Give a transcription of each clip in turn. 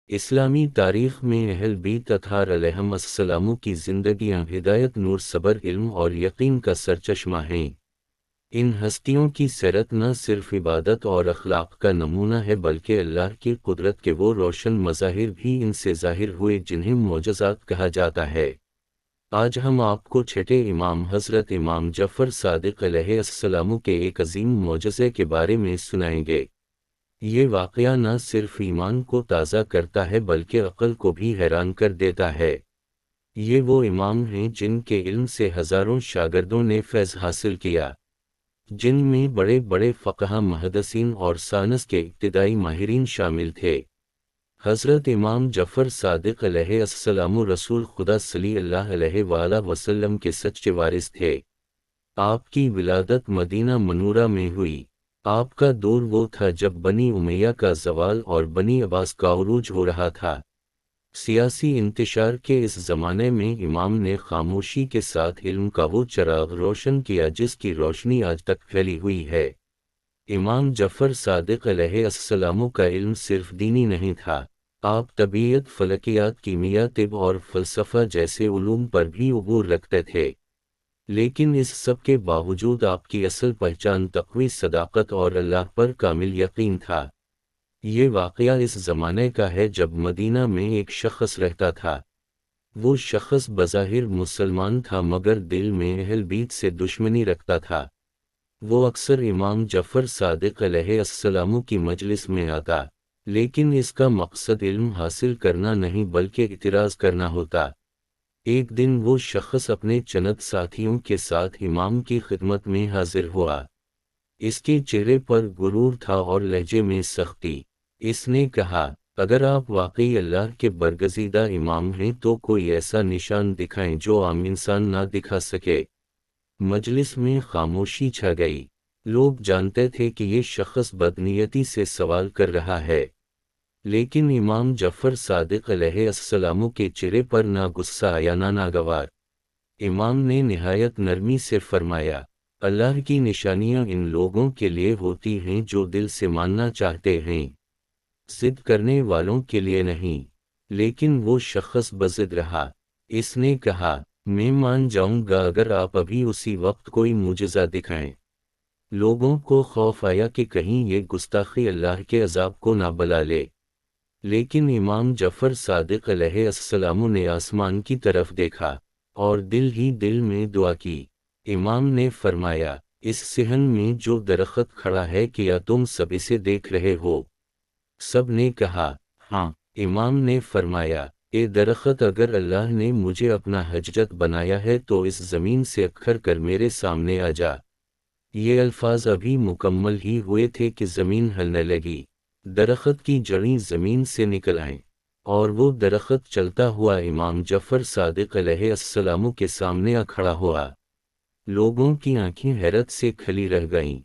اسلامی تاریخ میں اہل بیت اطہار علیہم السلام کی زندگیاں ہدایت، نور، صبر، علم اور یقین کا سرچشمہ ہیں۔ ان ہستیوں کی سیرت نہ صرف عبادت اور اخلاق کا نمونہ ہے بلکہ اللہ کی قدرت کے وہ روشن مظاہر بھی ان سے ظاہر ہوئے جنہیں معجزات کہا جاتا ہے۔ آج ہم آپ کو چھٹے امام حضرت امام جعفر صادق علیہ السلام کے ایک عظیم معجزے کے بارے میں سنائیں گے۔ یہ واقعہ نہ صرف ایمان کو تازہ کرتا ہے بلکہ عقل کو بھی حیران کر دیتا ہے۔ یہ وہ امام ہیں جن کے علم سے ہزاروں شاگردوں نے فیض حاصل کیا، جن میں بڑے بڑے فقہا، محدثین اور سائنس کے ابتدائی ماہرین شامل تھے۔ حضرت امام جعفر صادق علیہ السلام رسول خدا صلی اللہ علیہ وآلہ وسلم کے سچے وارث تھے۔ آپ کی ولادت مدینہ منورہ میں ہوئی۔ آپ کا دور وہ تھا جب بنی امیہ کا زوال اور بنی عباس کا عروج ہو رہا تھا۔ سیاسی انتشار کے اس زمانے میں امام نے خاموشی کے ساتھ علم کا وہ چراغ روشن کیا جس کی روشنی آج تک پھیلی ہوئی ہے۔ امام جعفر صادق علیہ السلام کا علم صرف دینی نہیں تھا، آپ طبیعت، فلکیات، کیمیا، طب اور فلسفہ جیسے علوم پر بھی عبور رکھتے تھے۔ لیکن اس سب کے باوجود آپ کی اصل پہچان تقوی، صداقت اور اللہ پر کامل یقین تھا۔ یہ واقعہ اس زمانے کا ہے جب مدینہ میں ایک شخص رہتا تھا۔ وہ شخص بظاہر مسلمان تھا مگر دل میں اہل بیت سے دشمنی رکھتا تھا۔ وہ اکثر امام جعفر صادق علیہ السلام کی مجلس میں آتا، لیکن اس کا مقصد علم حاصل کرنا نہیں بلکہ اعتراض کرنا ہوتا۔ ایک دن وہ شخص اپنے چند ساتھیوں کے ساتھ امام کی خدمت میں حاضر ہوا۔ اس کے چہرے پر غرور تھا اور لہجے میں سختی۔ اس نے کہا، اگر آپ واقعی اللہ کے برگزیدہ امام ہیں تو کوئی ایسا نشان دکھائیں جو عام انسان نہ دکھا سکے۔ مجلس میں خاموشی چھا گئی۔ لوگ جانتے تھے کہ یہ شخص بدنیتی سے سوال کر رہا ہے، لیکن امام جعفر صادق علیہ السلام کے چہرے پر نہ غصہ آیا نہ ناگوار۔ امام نے نہایت نرمی سے فرمایا، اللہ کی نشانیاں ان لوگوں کے لیے ہوتی ہیں جو دل سے ماننا چاہتے ہیں، ضد کرنے والوں کے لیے نہیں۔ لیکن وہ شخص بضد رہا۔ اس نے کہا، میں مان جاؤں گا اگر آپ ابھی اسی وقت کوئی معجزہ دکھائیں۔ لوگوں کو خوف آیا کہ کہیں یہ گستاخی اللہ کے عذاب کو نہ بلا لے، لیکن امام جعفر صادق علیہ السلام نے آسمان کی طرف دیکھا اور دل ہی دل میں دعا کی۔ امام نے فرمایا، اس صحن میں جو درخت کھڑا ہے کیا تم سب اسے دیکھ رہے ہو؟ سب نے کہا، ہاں۔ امام نے فرمایا، اے درخت، اگر اللہ نے مجھے اپنا حجت بنایا ہے تو اس زمین سے اکھڑ کر میرے سامنے آ جا۔ یہ الفاظ ابھی مکمل ہی ہوئے تھے کہ زمین ہلنے لگی، درخت کی جڑیں زمین سے نکل آئیں، اور وہ درخت چلتا ہوا امام جعفر صادق علیہ السلام کے سامنے آ کھڑا ہوا۔ لوگوں کی آنکھیں حیرت سے کھلی رہ گئیں،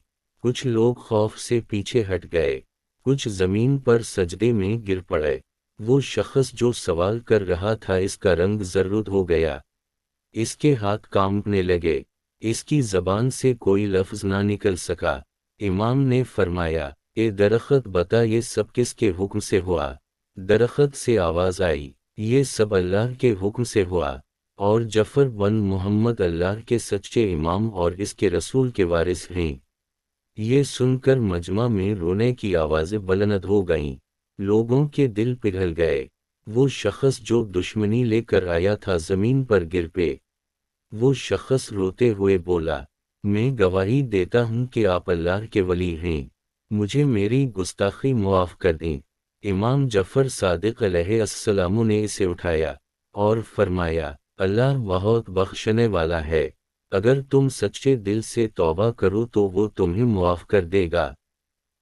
کچھ لوگ خوف سے پیچھے ہٹ گئے، کچھ زمین پر سجدے میں گر پڑے۔ وہ شخص جو سوال کر رہا تھا اس کا رنگ زرد ہو گیا، اس کے ہاتھ کانپنے لگے، اس کی زبان سے کوئی لفظ نہ نکل سکا۔ امام نے فرمایا، اے درخت، بتا یہ سب کس کے حکم سے ہوا؟ درخت سے آواز آئی، یہ سب اللہ کے حکم سے ہوا، اور جعفر بن محمد اللہ کے سچے امام اور اس کے رسول کے وارث ہیں۔ یہ سن کر مجمع میں رونے کی آوازیں بلند ہو گئیں، لوگوں کے دل پگھل گئے۔ وہ شخص جو دشمنی لے کر آیا تھا زمین پر گر پے۔ وہ شخص روتے ہوئے بولا، میں گواہی دیتا ہوں کہ آپ اللہ کے ولی ہیں، مجھے میری گستاخی معاف کر دیں۔ امام جعفر صادق علیہ السلام نے اسے اٹھایا اور فرمایا، اللہ بہت بخشنے والا ہے، اگر تم سچے دل سے توبہ کرو تو وہ تمہیں معاف کر دے گا۔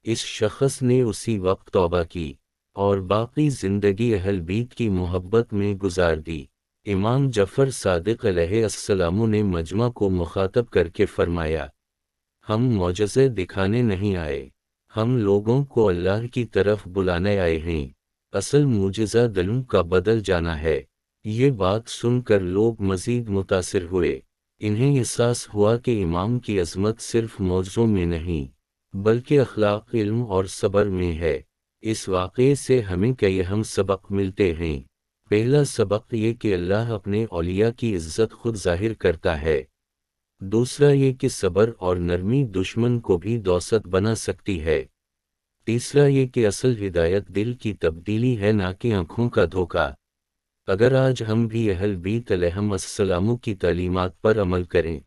اس شخص نے اسی وقت توبہ کی اور باقی زندگی اہل بیت کی محبت میں گزار دی۔ امام جعفر صادق علیہ السلام نے مجمع کو مخاطب کر کے فرمایا، ہم معجزے دکھانے نہیں آئے، ہم لوگوں کو اللہ کی طرف بلانے آئے ہیں۔ اصل معجزہ دلوں کا بدل جانا ہے۔ یہ بات سن کر لوگ مزید متاثر ہوئے۔ انہیں احساس ہوا کہ امام کی عظمت صرف معجزوں میں نہیں بلکہ اخلاق، علم اور صبر میں ہے۔ اس واقعے سے ہمیں کئی اہم سبق ملتے ہیں۔ پہلا سبق یہ کہ اللہ اپنے اولیاء کی عزت خود ظاہر کرتا ہے۔ دوسرا یہ کہ صبر اور نرمی دشمن کو بھی دوست بنا سکتی ہے۔ تیسرا یہ کہ اصل ہدایت دل کی تبدیلی ہے، نہ کہ آنکھوں کا دھوکہ۔ اگر آج ہم بھی اہل بیت علیہم السلام کی تعلیمات پر عمل کریں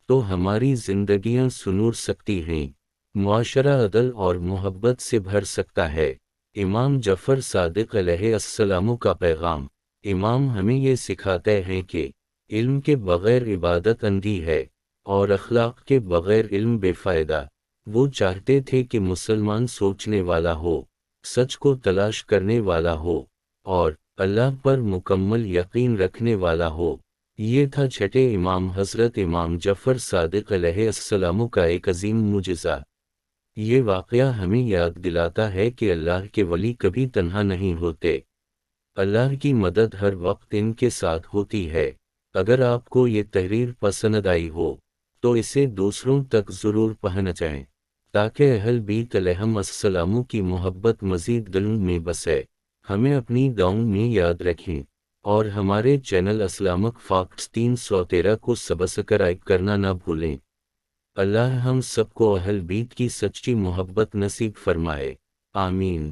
تو ہماری زندگیاں سنور سکتی ہیں، معاشرہ عدل اور محبت سے بھر سکتا ہے۔ امام جعفر صادق علیہ السلام کا پیغام۔ امام ہمیں یہ سکھاتے ہیں کہ علم کے بغیر عبادت اندھی ہے اور اخلاق کے بغیر علم بے فائدہ۔ وہ چاہتے تھے کہ مسلمان سوچنے والا ہو، سچ کو تلاش کرنے والا ہو اور اللہ پر مکمل یقین رکھنے والا ہو۔ یہ تھا چھٹے امام حضرت امام جعفر صادق علیہ السلام کا ایک عظیم معجزہ۔ یہ واقعہ ہمیں یاد دلاتا ہے کہ اللہ کے ولی کبھی تنہا نہیں ہوتے۔ اللہ کی مدد ہر وقت ان کے ساتھ ہوتی ہے۔ اگر آپ کو یہ تحریر پسند آئی ہو تو اسے دوسروں تک ضرور پہنچائیں تاکہ اہل بیت علیہم السلام کی محبت مزید دلوں میں بسے۔ ہمیں اپنی دعاؤں میں یاد رکھیں اور ہمارے چینل اسلامک فیکٹس 313 کو سبسکرائب کرنا نہ بھولیں۔ اللہ ہم سب کو اہل بیت کی سچی محبت نصیب فرمائے، آمین۔